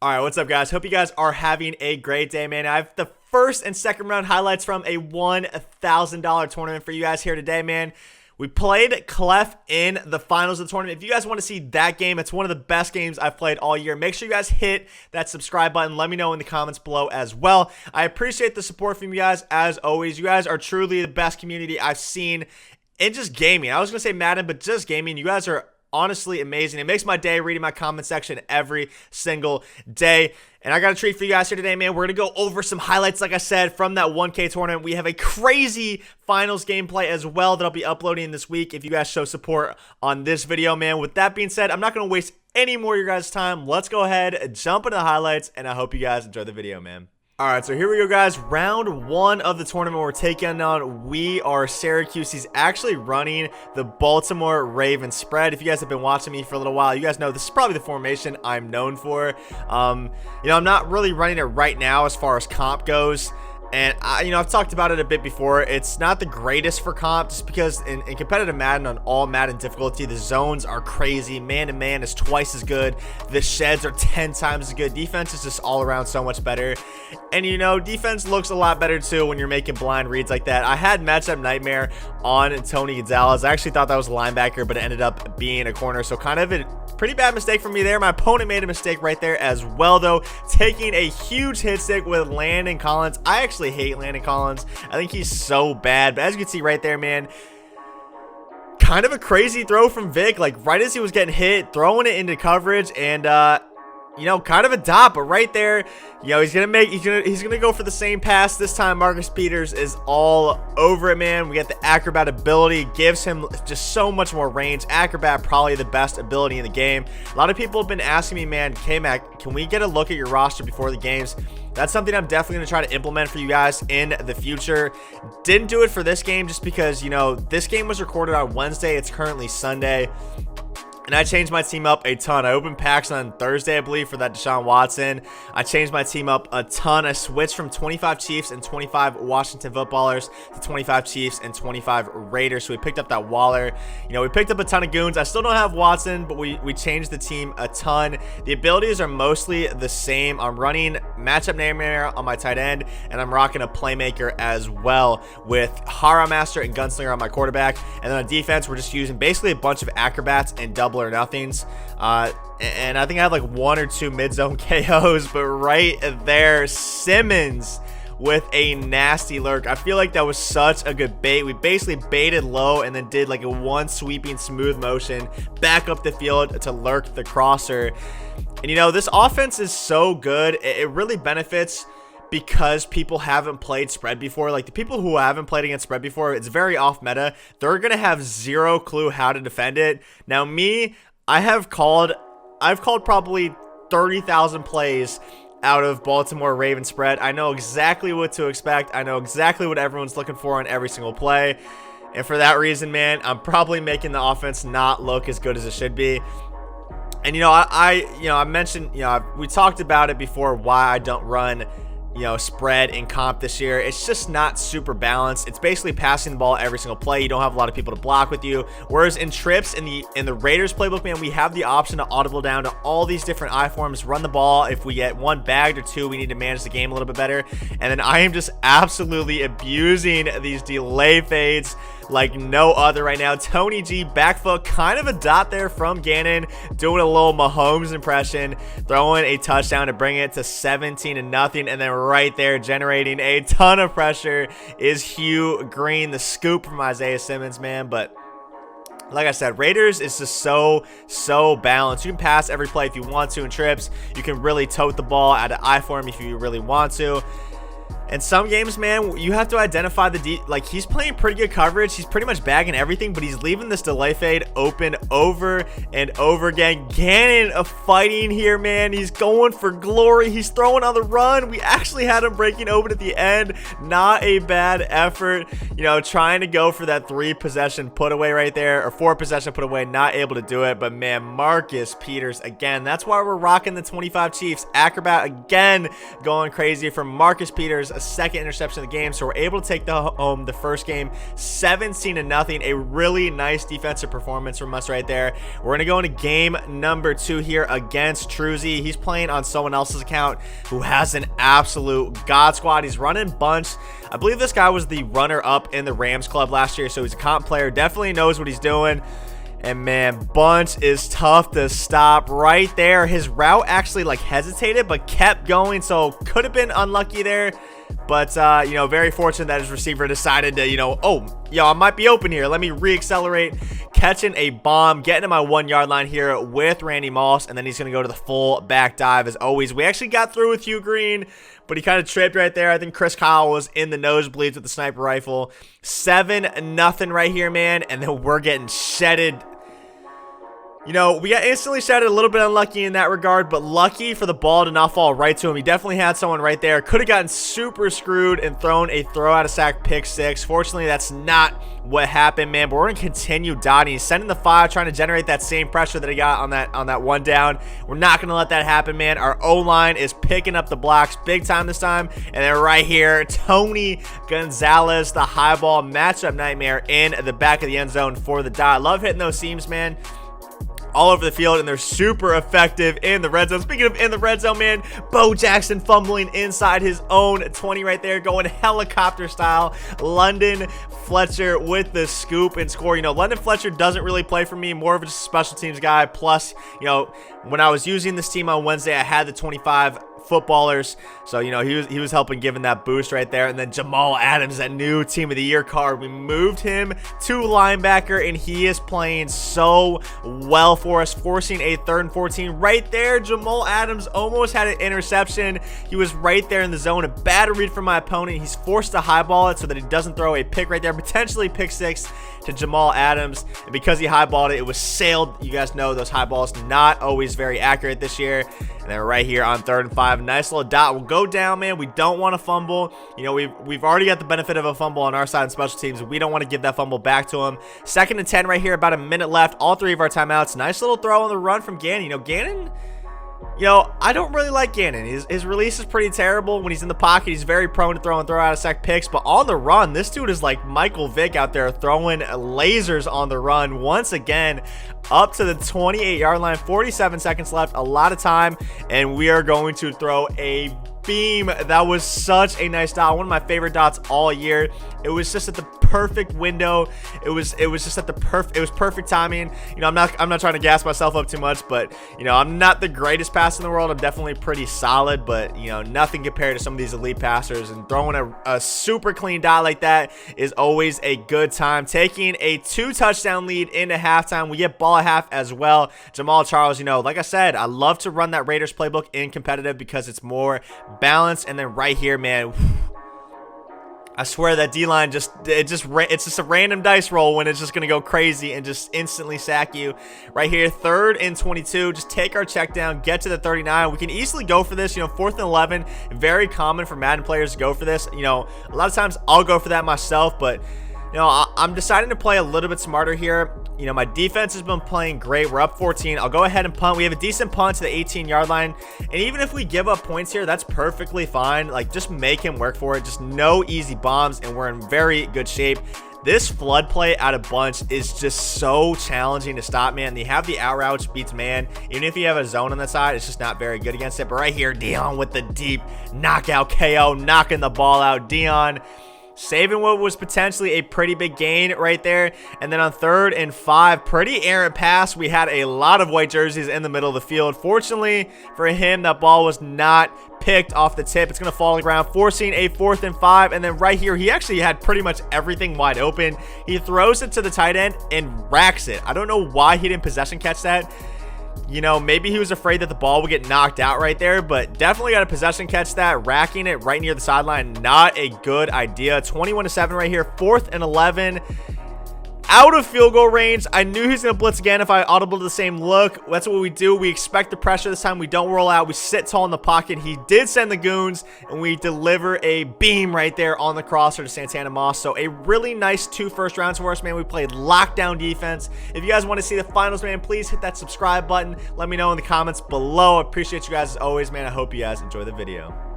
All right, what's up, guys? Hope you guys are having a great day, man. I have the first and second round highlights from a $1,000 tournament for you guys here today, man. We played Clef in the finals of the tournament. If you guys want to see that game, it's one of the best games I've played all year. Make sure you guys hit that subscribe button. Let me know in the comments below as well. I appreciate the support from you guys as always. You guys are truly the best community I've seen in just gaming. I was going to say Madden, but just gaming. You guys are honestly amazing. It makes my day reading my comment section every single day. And I got a treat for you guys here today, man. We're going to go over some highlights, like I said, from that 1K tournament. We have a crazy finals gameplay as well that I'll be uploading this week if you guys show support on this video, man. With that being said, I'm not going to waste any more of your guys' time. Let's go ahead, jump into the highlights, and I hope you guys enjoy the video, man. All right, so here we go, guys. Round one of the tournament we're taking on We Are Syracuse. He's actually running the Baltimore Ravens spread. If you guys have been watching me for a little while, you guys know this is probably the formation I'm known for. I'm not really running it right now as far as comp goes. And, I've talked about it a bit before. It's not the greatest for comp just because in competitive Madden on all Madden difficulty, the zones are crazy. Man-to-man is twice as good. The sheds are 10 times as good. Defense is just all around so much better. And, defense looks a lot better, too, when you're making blind reads like that. I had matchup nightmare on Tony Gonzalez. I actually thought that was a linebacker, but it ended up being a corner. So kind of a pretty bad mistake from me there. My opponent made a mistake right there as well, though, taking a huge hit stick with Landon Collins. I actually hate Landon Collins. I think he's so bad. But as you can see right there, man, kind of a crazy throw from Vic. Like right as he was getting hit, throwing it into coverage, and kind of a dot, but right there, he's gonna go for the same pass this time. Marcus Peters is all over it, man. We got the acrobat ability, gives him just so much more range. Acrobat probably the best ability in the game. A lot of people have been asking me, man, K-Mac, can we get a look at your roster before the games? That's something I'm definitely going to try to implement for you guys in the future. Didn't do it for this game just because, this game was recorded on Wednesday. It's currently Sunday. And I changed my team up a ton. I opened packs on Thursday, I believe, for that Deshaun Watson. I changed my team up a ton. I switched from 25 Chiefs and 25 Washington Footballers to 25 Chiefs and 25 Raiders. So we picked up that Waller. We picked up a ton of goons. I still don't have Watson, but we changed the team a ton. The abilities are mostly the same. I'm running matchup nightmare on my tight end, and I'm rocking a playmaker as well with Hara Master and Gunslinger on my quarterback. And then on defense, we're just using basically a bunch of acrobats and double or nothings, and I think I have like one or two mid-zone KOs, but right there, Simmons with a nasty lurk. I feel like that was such a good bait. We basically baited low and then did like a one sweeping smooth motion back up the field to lurk the crosser. And this offense is so good, it really benefits because people haven't played spread before. Like the people who haven't played against spread before, it's very off meta. They're gonna have zero clue how to defend it. Now me, I've called probably 30,000 plays out of Baltimore Ravens spread. I know exactly what to expect. I know exactly what everyone's looking for on every single play. And for that reason, man, I'm probably making the offense not look as good as it should be. And I mentioned, we talked about it before why I don't run spread in comp this year. It's just not super balanced. It's basically passing the ball every single play. You don't have a lot of people to block with you. Whereas in trips in the Raiders playbook, man, we have the option to audible down to all these different I forms, run the ball. If we get one bagged or two, we need to manage the game a little bit better. And then I am just absolutely abusing these delay fades like no other right now. Tony G, back foot, kind of a dot there from Gannon, doing a little Mahomes impression, throwing a touchdown to bring it to 17-0, and then right there generating a ton of pressure is Hugh Green, the scoop from Isaiah Simmons, man. But like I said, Raiders is just so balanced. You can pass every play if you want to in trips. You can really tote the ball out of I form if you really want to. And some games, man, you have to identify like he's playing pretty good coverage. He's pretty much bagging everything, but he's leaving this delay fade open over and over again. Gannon fighting here, man. He's going for glory. He's throwing on the run. We actually had him breaking open at the end. Not a bad effort. Trying to go for that 3-possession put away right there, or 4-possession put away. Not able to do it, but man, Marcus Peters again. That's why we're rocking the 25 Chiefs. Acrobat again going crazy from Marcus Peters. second interception of the game. So we're able to take the first game 17-0. A really nice defensive performance from us right there. We're going to go into game number 2 here against Truzy. He's playing on someone else's account who has an absolute god squad. He's running bunch. I believe this guy was the runner-up in the Rams club last year, so he's a comp player. Definitely knows what he's doing. And man, bunch is tough to stop right there. His route actually like hesitated but kept going, so could have been unlucky there. But you know, very fortunate that his receiver decided to, you know, oh, yo, I might be open here. Let me re-accelerate, catching a bomb, getting to my 1 yard line here with Randy Moss, and then he's going to go to the full back dive as always. We actually got through with Hugh Green, but he kind of tripped right there. I think Chris Kyle was in the nosebleeds with the sniper rifle. 7-0 right here, man, and then we're getting shedded. You know, we got instantly shedded, a little bit unlucky in that regard, but lucky for the ball to not fall right to him. He definitely had someone right there. Could have gotten super screwed and thrown a throw out of sack pick 6. Fortunately, that's not what happened, man. But we're going to continue dotting. He's sending the 5, trying to generate that same pressure that he got on that one down. We're not going to let that happen, man. Our O-line is picking up the blocks big time this time. And then right here, Tony Gonzalez, the high ball matchup nightmare in the back of the end zone for the dot. Love hitting those seams, man, all over the field, and they're super effective in the red zone. Speaking of in the red zone, man, Bo Jackson fumbling inside his own 20 right there, going helicopter style. London Fletcher with the scoop and score. You know, London Fletcher doesn't really play for me, more of a special teams guy. Plus, you know, when I was using this team on Wednesday, I had the 25 footballers, so you know he was helping giving that boost right there. And then Jamal Adams, that new team of the year card, we moved him to linebacker, and he is playing so well for us, forcing a 3rd and 14 right there. Jamal Adams almost had an interception. He was right there in the zone. A bad read from my opponent. He's forced to highball it so that he doesn't throw a pick right there, potentially pick 6 to Jamal Adams. And because he highballed it, it was sailed. You guys know those high balls not always very accurate this year. And then right here on 3rd and 5, nice little dot. We'll go down, man. We don't want to fumble. You know, we've already got the benefit of a fumble on our side in special teams. We don't want to give that fumble back to him. 2nd and 10 right here, about a minute left. All 3 of our timeouts. Nice little throw on the run from Gannon. You know, Gannon, you know, I don't really like Gannon. His release is pretty terrible. When he's in the pocket, he's very prone to throw out of sack picks. But on the run, this dude is like Michael Vick out there throwing lasers on the run. Once again, up to the 28-yard line, 47 seconds left, a lot of time, and we are going to throw a beam. That was such a nice dot, one of my favorite dots all year. It was just at the perfect window. It was just at the perfect timing. You know, I'm not trying to gas myself up too much, but you know, I'm not the greatest passer in the world. I'm definitely pretty solid, but you know, nothing compared to some of these elite passers. And throwing a super clean dot like that is always a good time. Taking a 2-touchdown lead into halftime. We get ball at half as well. Jamal Charles, you know, like I said, I love to run that Raiders playbook in competitive because it's more balanced. And then right here, man, I swear that D-line it's just a random dice roll when it's just going to go crazy and just instantly sack you. Right here, 3rd and 22. Just take our check down, get to the 39. We can easily go for this. You know, 4th and 11. Very common for Madden players to go for this. You know, a lot of times I'll go for that myself, but you know, I'm deciding to play a little bit smarter here. You know, my defense has been playing great. We're up 14. I'll go ahead and punt. We have a decent punt to the 18-yard line. And even if we give up points here, that's perfectly fine. Like, just make him work for it. Just no easy bombs, and we're in very good shape. This flood play out of bunch is just so challenging to stop, man. You have the out route, which beats man. Even if you have a zone on the side, it's just not very good against it. But right here, Dion with the deep knockout KO, knocking the ball out. Dion saving what was potentially a pretty big gain right there. And then on 3rd and 5, pretty errant pass. We had a lot of white jerseys in the middle of the field. Fortunately for him, that ball was not picked off the tip. It's going to fall on the ground, forcing a 4th and 5. And then right here, he actually had pretty much everything wide open. He throws it to the tight end and racks it. I don't know why he didn't possession catch that. You know, maybe he was afraid that the ball would get knocked out right there, but definitely got a possession catch that. Racking it right near the sideline, not a good idea. 21-7 right here, 4th and 11. Out of field goal range. I knew he was going to blitz again if I audible to the same look. That's what we do. We expect the pressure this time. We don't roll out. We sit tall in the pocket. He did send the goons, and we deliver a beam right there on the crosser to Santana Moss. So a really nice 2 first rounds for us, man. We played lockdown defense. If you guys want to see the finals, man, please hit that subscribe button. Let me know in the comments below. I appreciate you guys as always, man. I hope you guys enjoy the video.